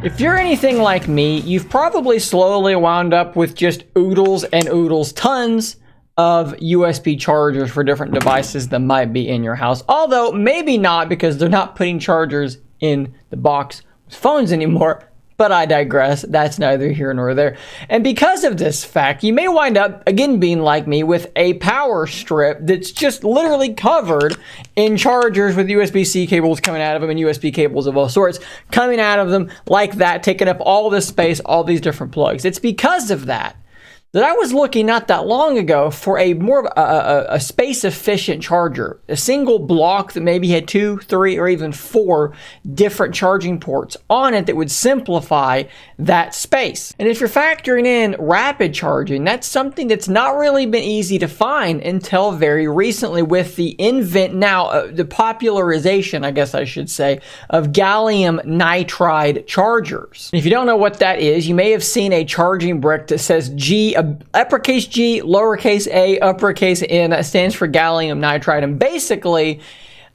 If you're anything like me, you've probably slowly wound up with just oodles and oodles, tons of USB chargers for different devices that might be in your house. Although maybe not, because they're not putting chargers in the box with phones anymore. But I digress. That's neither here nor there. And because of this fact, you may wind up, again, being like me, with a power strip that's just literally covered in chargers with USB-C cables coming out of them and USB cables of all sorts coming out of them like that, taking up all this space, all these different plugs. It's because of that I was looking not that long ago for a more a space-efficient charger, a single block that maybe had 2, 3, or even 4 different charging ports on it that would simplify that space. And if you're factoring in rapid charging, that's something that's not really been easy to find until very recently with the the popularization, I guess I should say, of gallium nitride chargers. If you don't know what that is, you may have seen a charging brick that says G, uppercase G, lowercase a, uppercase N. That stands for gallium nitride. And basically,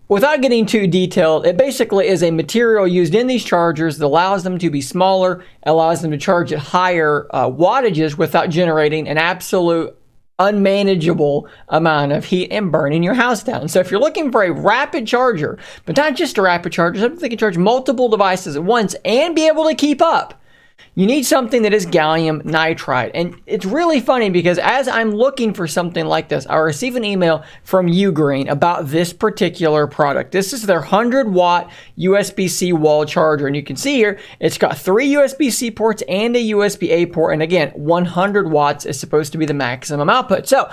without getting too detailed, it basically is a material used in these chargers that allows them to be smaller, allows them to charge at higher wattages without generating an absolute unmanageable amount of heat and burning your house down. So if you're looking for a rapid charger, but not just a rapid charger, something that can charge multiple devices at once and be able to keep up, you need something that is gallium nitride. And it's really funny because as I'm looking for something like this, I receive an email from Ugreen about this particular product. This is their 100-watt USB-C wall charger. And you can see here, it's got 3 USB-C ports and a USB-A port. And again, 100 watts is supposed to be the maximum output. So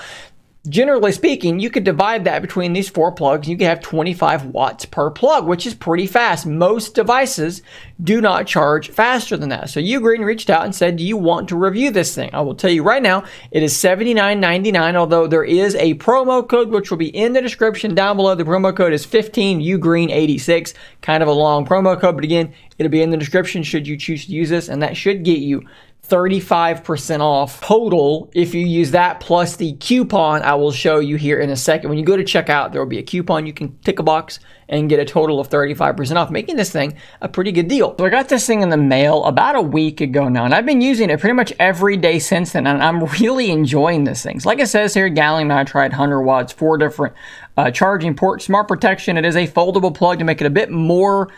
generally speaking, you could divide that between these 4 plugs. You could have 25 watts per plug, which is pretty fast. Most devices do not charge faster than that. So Ugreen reached out and said, do you want to review this thing? I will tell you right now, it is $79.99, although there is a promo code, which will be in the description down below. The promo code is 15Ugreen86, kind of a long promo code, but again, it'll be in the description should you choose to use this, and that should get you 35% off total if you use that plus the coupon I will show you here in a second. When you go to checkout, there will be a coupon. You can tick a box and get a total of 35% off, making this thing a pretty good deal. So I got this thing in the mail about a week ago now, and I've been using it pretty much every day since then, and I'm really enjoying this thing. So like it says here, gallium nitride, 100 watts, 4 different charging ports, smart protection. It is a foldable plug to make it a bit more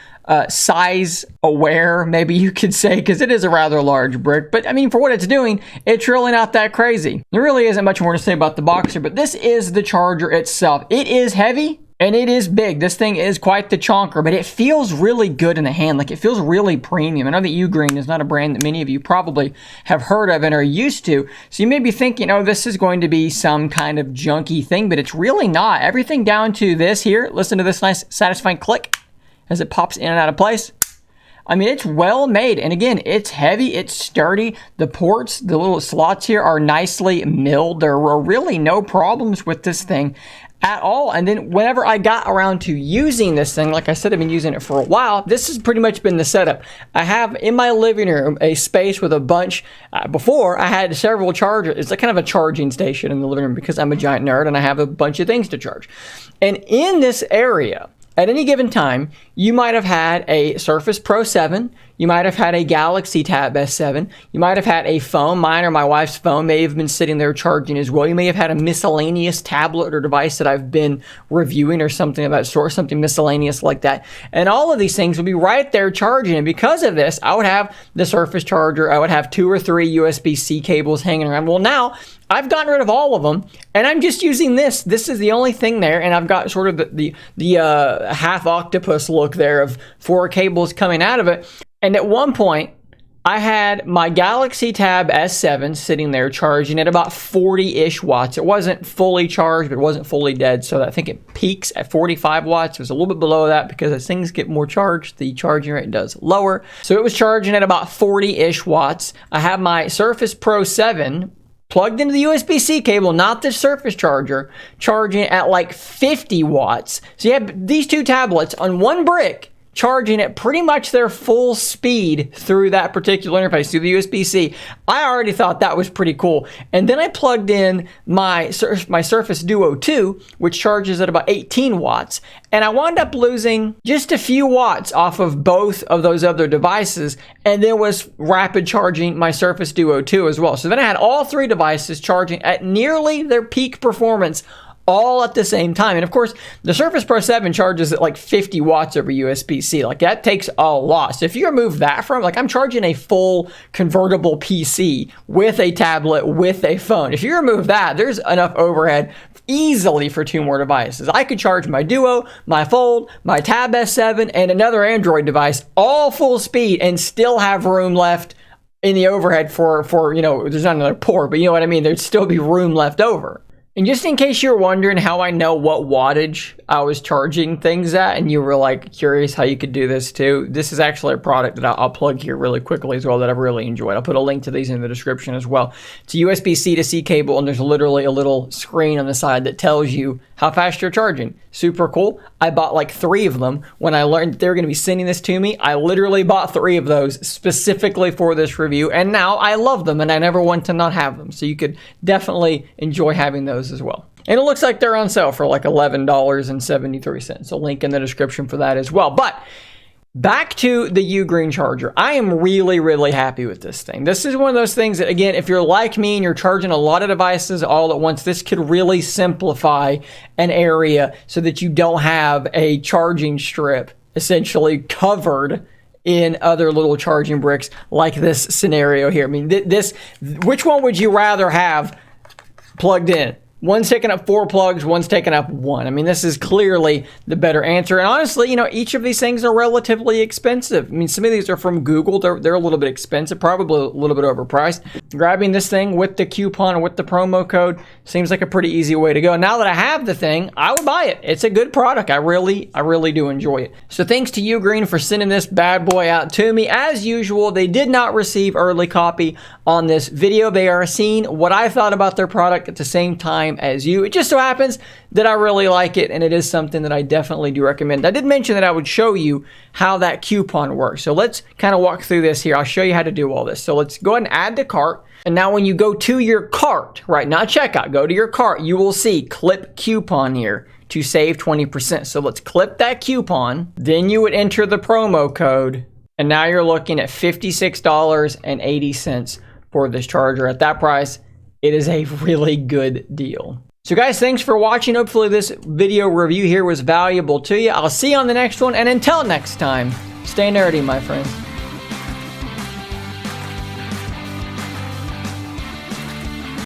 size aware, maybe you could say, because it is a rather large brick. But I mean, for what it's doing, it's really not that crazy. There really isn't much more to say about the box here, but this is the charger itself. It is heavy and it is big. This thing is quite the chonker, but it feels really good in the hand. Like, it feels really premium. I know that Ugreen is not a brand that many of you probably have heard of and are used to. So you may be thinking, oh, this is going to be some kind of junky thing, but it's really not. Everything down to this here. Listen to this nice satisfying click as it pops in and out of place. I mean, it's well made. And again, it's heavy, it's sturdy. The ports, the little slots here are nicely milled. There were really no problems with this thing at all. And then whenever I got around to using this thing, like I said, I've been using it for a while. This has pretty much been the setup. I have in my living room a space with a bunch. Before, I had several chargers. It's like kind of a charging station in the living room because I'm a giant nerd and I have a bunch of things to charge. And in this area, at any given time, you might have had a Surface Pro 7, you might have had a Galaxy Tab S7, you might have had a phone. Mine or my wife's phone may have been sitting there charging as well. You may have had a miscellaneous tablet or device that I've been reviewing or something of that sort, something miscellaneous like that. And all of these things would be right there charging. And because of this, I would have the Surface charger, I would have 2 or 3 USB-C cables hanging around. Well, now I've gotten rid of all of them, and I'm just using this. This is the only thing there, and I've got sort of the half octopus look there of 4 cables coming out of it. And at one point, I had my Galaxy Tab S7 sitting there charging at about 40-ish watts. It wasn't fully charged, but it wasn't fully dead, so I think it peaks at 45 watts. It was a little bit below that because as things get more charged, the charging rate does lower. So it was charging at about 40-ish watts. I have my Surface Pro 7 plugged into the USB-C cable, not the Surface charger, charging at like 50 watts. So you have these 2 tablets on one brick charging at pretty much their full speed through that particular interface, through the USB-C. I already thought that was pretty cool. And then I plugged in my Surface Duo 2, which charges at about 18 watts. And I wound up losing just a few watts off of both of those other devices, and then was rapid charging my Surface Duo 2 as well. So then I had all three devices charging at nearly their peak performance all at the same time. And of course, the Surface Pro 7 charges at like 50 watts over USB-C. Like, that takes a lot. So if you remove that from, like, I'm charging a full convertible PC with a tablet, with a phone. If you remove that, there's enough overhead easily for two more devices. I could charge my Duo, my Fold, my Tab S7, and another Android device all full speed and still have room left in the overhead for, you know, there's not another port, but you know what I mean? There'd still be room left over. And just in case you're wondering how I know what wattage I was charging things at, and you were like curious how you could do this too, this is actually a product that I'll plug here really quickly as well that I've really enjoyed. I'll put a link to these in the description as well. It's a USB-C to C cable, and there's literally a little screen on the side that tells you how fast you're charging. Super cool. I bought like 3 of them. When I learned they were going to be sending this to me, I literally bought 3 of those specifically for this review, and now I love them and I never want to not have them. So you could definitely enjoy having those as well. And it looks like they're on sale for like $11.73. So link in the description for that as well. But back to the Ugreen charger. I am really, really happy with this thing. This is one of those things that, again, if you're like me and you're charging a lot of devices all at once, this could really simplify an area so that you don't have a charging strip essentially covered in other little charging bricks like this scenario here. I mean, which one would you rather have plugged in? One's taking up 4 plugs, one's taking up 1. I mean, this is clearly the better answer. And honestly, you know, each of these things are relatively expensive. I mean, some of these are from Google. They're a little bit expensive, probably a little bit overpriced. Grabbing this thing with the coupon or with the promo code seems like a pretty easy way to go. Now that I have the thing, I would buy it. It's a good product. I really do enjoy it. So thanks to Ugreen for sending this bad boy out to me. As usual, they did not receive early copy on this video. They are seeing what I thought about their product at the same time as you. It just so happens that I really like it, and it is something that I definitely do recommend. I did mention that I would show you how that coupon works. So let's kind of walk through this here. I'll show you how to do all this. So let's go ahead and add to cart. And now when you go to your cart, right, not checkout, go to your cart, you will see clip coupon here to save 20%. So let's clip that coupon. Then you would enter the promo code, and now you're looking at $56.80 for this charger. At that price, it is a really good deal. So guys, thanks for watching. Hopefully this video review here was valuable to you. I'll see you on the next one, and until next time, stay nerdy, my friends.